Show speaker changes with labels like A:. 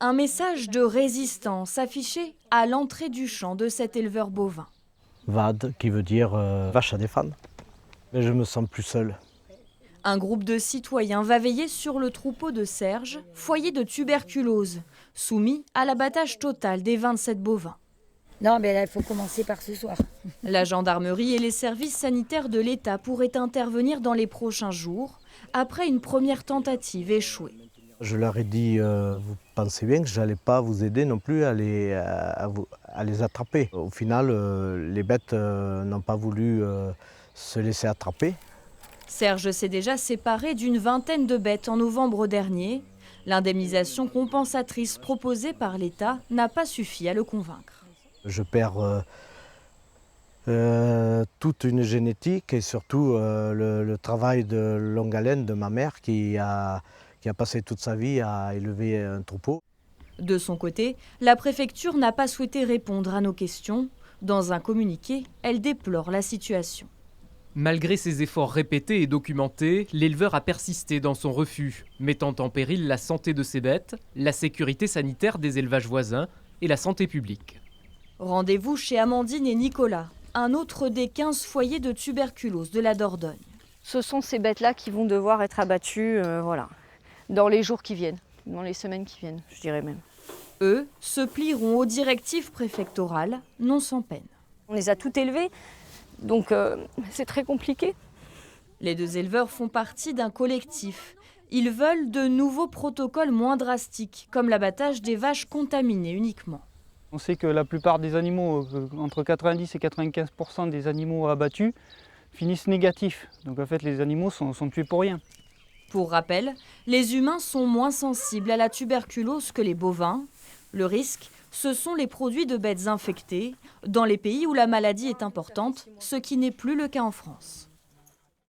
A: Un message de résistance affiché à l'entrée du champ de cet éleveur bovin.
B: VAD, qui veut dire vache à défendre. Mais je me sens plus seul.
A: Un groupe de citoyens va veiller sur le troupeau de Serge, foyer de tuberculose, soumis à l'abattage total des 27 bovins.
C: Non, mais là, il faut commencer par ce soir.
A: La gendarmerie et les services sanitaires de l'État pourraient intervenir dans les prochains jours, après une première tentative échouée.
B: Je leur ai dit, vous pensez bien que je n'allais pas vous aider non plus à les attraper. Au final, les bêtes n'ont pas voulu se laisser attraper.
A: Serge s'est déjà séparé d'une vingtaine de bêtes en novembre dernier. L'indemnisation compensatrice proposée par l'État n'a pas suffi à le convaincre.
B: Je perds toute une génétique et surtout le travail de longue haleine de ma mère qui a passé toute sa vie à élever un troupeau.
A: De son côté, la préfecture n'a pas souhaité répondre à nos questions. Dans un communiqué, elle déplore la situation.
D: Malgré ses efforts répétés et documentés, l'éleveur a persisté dans son refus, mettant en péril la santé de ses bêtes, la sécurité sanitaire des élevages voisins et la santé publique.
A: Rendez-vous chez Amandine et Nicolas, un autre des 15 foyers de tuberculose de la Dordogne.
E: Ce sont ces bêtes-là qui vont devoir être abattues dans les jours qui viennent, dans les semaines qui viennent, je dirais même.
A: Eux se plieront aux directives préfectorales, non sans peine.
E: On les a toutes élevées, donc c'est très compliqué.
A: Les deux éleveurs font partie d'un collectif. Ils veulent de nouveaux protocoles moins drastiques, comme l'abattage des vaches contaminées uniquement.
F: On sait que la plupart des animaux, entre 90 et 95% des animaux abattus, finissent négatifs. Donc en fait, les animaux sont tués pour rien.
A: Pour rappel, les humains sont moins sensibles à la tuberculose que les bovins. Le risque, ce sont les produits de bêtes infectées, dans les pays où la maladie est importante, ce qui n'est plus le cas en France.